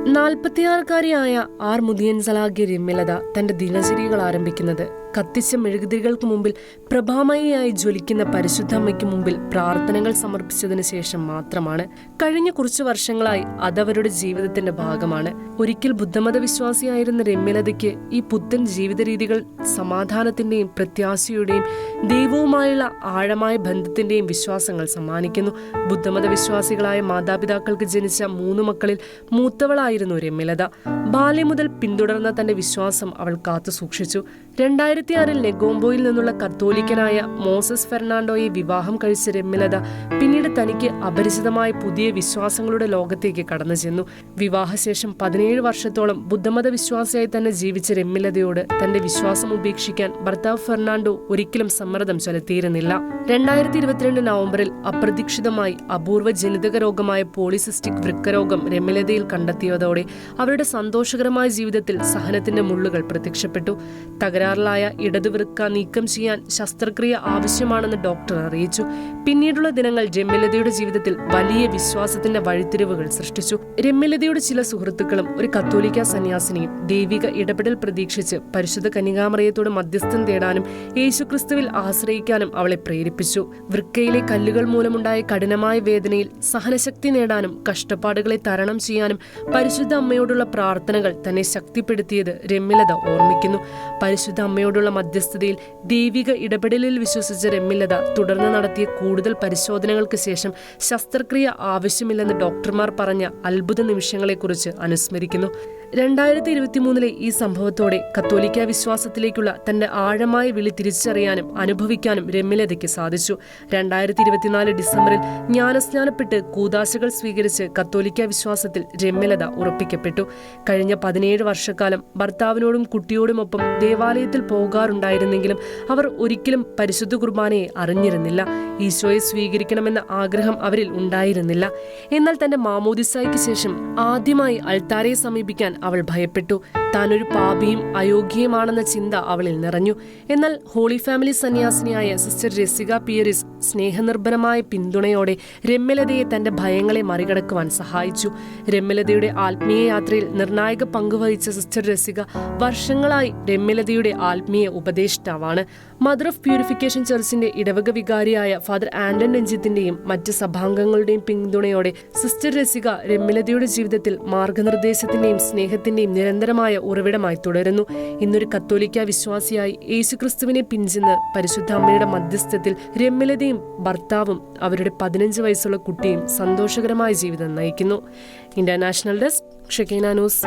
46-കാരിയായ R മുദിയൻസലാഗി രമ്യലത തന്റെ ദിനചര്യകൾ ആരംഭിക്കുന്നത് കത്തിച്ച മെഴുകുതിരികൾക്ക് മുമ്പിൽ പ്രഭാമയിയായി ജ്വലിക്കുന്ന പരിശുദ്ധ അമ്മയ്ക്ക് മുമ്പിൽ പ്രാർത്ഥനകൾ സമർപ്പിച്ചതിന് ശേഷം മാത്രമാണ്. കഴിഞ്ഞ കുറച്ചു വർഷങ്ങളായി അതവരുടെ ജീവിതത്തിന്റെ ഭാഗമാണ്. ഒരിക്കൽ ബുദ്ധമത വിശ്വാസിയായിരുന്ന രമ്യലതയ്ക്ക് ഈ പുത്തൻ ജീവിത രീതികൾ സമാധാനത്തിന്റെയും പ്രത്യാശയുടെയും ദൈവവുമായുള്ള ആഴമായ ബന്ധത്തിന്റെയും വിശ്വാസങ്ങൾ സമ്മാനിക്കുന്നു. ബുദ്ധമത വിശ്വാസികളായ മാതാപിതാക്കൾക്ക് ജനിച്ച 3 മക്കളിൽ മൂത്തവളായിരുന്നു രമ്യലത. ബാല്യം മുതൽ പിന്തുടർന്ന തന്റെ വിശ്വാസം അവൾ കാത്തു സൂക്ഷിച്ചു. 2006 നെഗോംബോയിൽ നിന്നുള്ള കത്തോലിക്കനായ മോസസ് ഫെർണാണ്ടോയെ വിവാഹം കഴിച്ച രമ്യലത പിന്നീട് തനിക്ക് അപരിചിതമായ പുതിയ വിശ്വാസങ്ങളുടെ ലോകത്തേക്ക് കടന്നു ചെന്നു. വിവാഹശേഷം 17 വർഷത്തോളം ബുദ്ധമത വിശ്വാസിയായി തന്നെ ജീവിച്ച രമ്യലതയോട് തന്റെ വിശ്വാസം ഉപേക്ഷിക്കാൻ ഭർത്താവ് ഫെർണാണ്ടോ ഒരിക്കലും സമ്മർദ്ദം ചെലുത്തിയിരുന്നില്ല. 2022 നവംബറിൽ അപ്രതീക്ഷിതമായി അപൂർവ ജനിതക രോഗമായ പോളിസിസ്റ്റിക് വൃക്കരോഗം രമ്യലതയിൽ കണ്ടെത്തിയതോടെ അവരുടെ സന്തോഷകരമായ ജീവിതത്തിൽ സഹനത്തിന്റെ മുള്ളുകൾ പ്രത്യക്ഷപ്പെട്ടു. തകരാറിലായ ഇടതുവൃക്ക നീക്കം ചെയ്യാൻ ശസ്ത്രക്രിയ ആവശ്യമാണെന്ന് ഡോക്ടർ അറിയിച്ചു. പിന്നീടുള്ള ദിനങ്ങൾ രമ്യലതയുടെ ജീവിതത്തിൽ വലിയ വിശ്വാസത്തിന്റെ വഴിത്തിരിവുകൾ സൃഷ്ടിച്ചു. രമ്യലതയുടെ ചില സുഹൃത്തുക്കളും ഒരു കത്തോലിക്ക സന്യാസിനിയും ദൈവിക ഇടപെടൽ പ്രതീക്ഷിച്ച് പരിശുദ്ധ കന്യകാമറിയത്തോട് മധ്യസ്ഥം തേടാനും യേശുക്രിസ്തുവിൽ ആശ്രയിക്കാനും അവളെ പ്രേരിപ്പിച്ചു. വൃക്കയിലെ കല്ലുകൾ മൂലമുണ്ടായ കഠിനമായ വേദനയിൽ സഹനശക്തി നേടാനും കഷ്ടപ്പാടുകളെ തരണം ചെയ്യാനും പരിശുദ്ധ അമ്മയോടുള്ള പ്രാർത്ഥനകൾ തന്നെ ശക്തിപ്പെടുത്തിയത് രമ്യലത ഓർമ്മിക്കുന്നു. പരിശുദ്ധ അമ്മയോടുള്ള മധ്യസ്ഥതയിൽ ദൈവിക ഇടപെടലിൽ വിശ്വസിച്ച രമ്യലത തുടർന്ന് നടത്തിയ കൂടുതൽ പരിശോധനകൾക്ക് ശേഷം ശസ്ത്രക്രിയ ആവശ്യമില്ലെന്ന് ഡോക്ടർമാർ പറഞ്ഞ അത്ഭുത നിമിഷങ്ങളെക്കുറിച്ച് അനുസ്മരിക്കുന്നു. 2023 ഈ സംഭവത്തോടെ കത്തോലിക്ക വിശ്വാസത്തിലേക്കുള്ള തന്റെ ആഴമായ വിളി തിരിച്ചറിയാനും അനുഭവിക്കാനും രമ്യലതയ്ക്ക് സാധിച്ചു. 2024 ഡിസംബറിൽ ജ്ഞാനസ്നാനപ്പെട്ട് കൂദാശകൾ സ്വീകരിച്ച് കത്തോലിക്ക വിശ്വാസത്തിൽ രമ്യലത ഉറപ്പിക്കപ്പെട്ടു. കഴിഞ്ഞ 17 വർഷക്കാലം ഭർത്താവിനോടും കുട്ടിയോടുമൊപ്പം ദേവാലയത്തിൽ പോകാറുണ്ടായിരുന്നെങ്കിലും അവർ ഒരിക്കലും പരിശുദ്ധ കുർബാനയെ അറിഞ്ഞിരുന്നില്ല. ഈശോയെ സ്വീകരിക്കണമെന്ന ആഗ്രഹം അവരിൽ ഉണ്ടായിരുന്നില്ല. എന്നാൽ തന്റെ മാമോദിസായ്ക്ക് ശേഷം ആദ്യമായി അൾത്താരയെ സമീപിക്കാൻ അവൾ ഭയപ്പെട്ടു. താനൊരു പാപിയും അയോഗ്യയുമാണെന്ന ചിന്ത അവളിൽ നിറഞ്ഞു. എന്നാൽ ഹോളി ഫാമിലി സന്യാസിനിയായ സിസ്റ്റർ രസിക പിയറിസ് സ്നേഹനിർഭരമായ പിന്തുണയോടെ രമ്യലതയെ തന്റെ ഭയങ്ങളെ മറികടക്കുവാൻ സഹായിച്ചു. രമ്യലതയുടെ ആത്മീയ യാത്രയിൽ നിർണായക പങ്കുവഹിച്ച സിസ്റ്റർ രസിക വർഷങ്ങളായി രമ്യലതയുടെ ആത്മീയ ഉപദേഷ്ടാവാണ്. മദർ ഓഫ് പ്യൂരിഫിക്കേഷൻ ചർച്ചിന്റെ ഇടവക വികാരിയായ ഫാദർ ആന്റൺ രഞ്ജിത്തിന്റെയും മറ്റ് സഭാംഗങ്ങളുടെയും പിന്തുണയോടെ സിസ്റ്റർ രസിക രമ്യലതയുടെ ജീവിതത്തിൽ മാർഗനിർദ്ദേശത്തിന്റെയും സ്നേഹത്തിന്റെയും നിരന്തരമായ ഉറവിടമായി തുടരുന്നു. ഇന്നൊരു കത്തോലിക്ക വിശ്വാസിയായി യേശുക്രിസ്തുവിനെ പിൻചെന്ന് പരിശുദ്ധ അമ്മയുടെ മധ്യസ്ഥത്തിൽ രമ്യലതയും ഭർത്താവും അവരുടെ 15 വയസ്സുള്ള കുട്ടിയും സന്തോഷകരമായ ജീവിതം നയിക്കുന്നു. International desk, Shekinah news.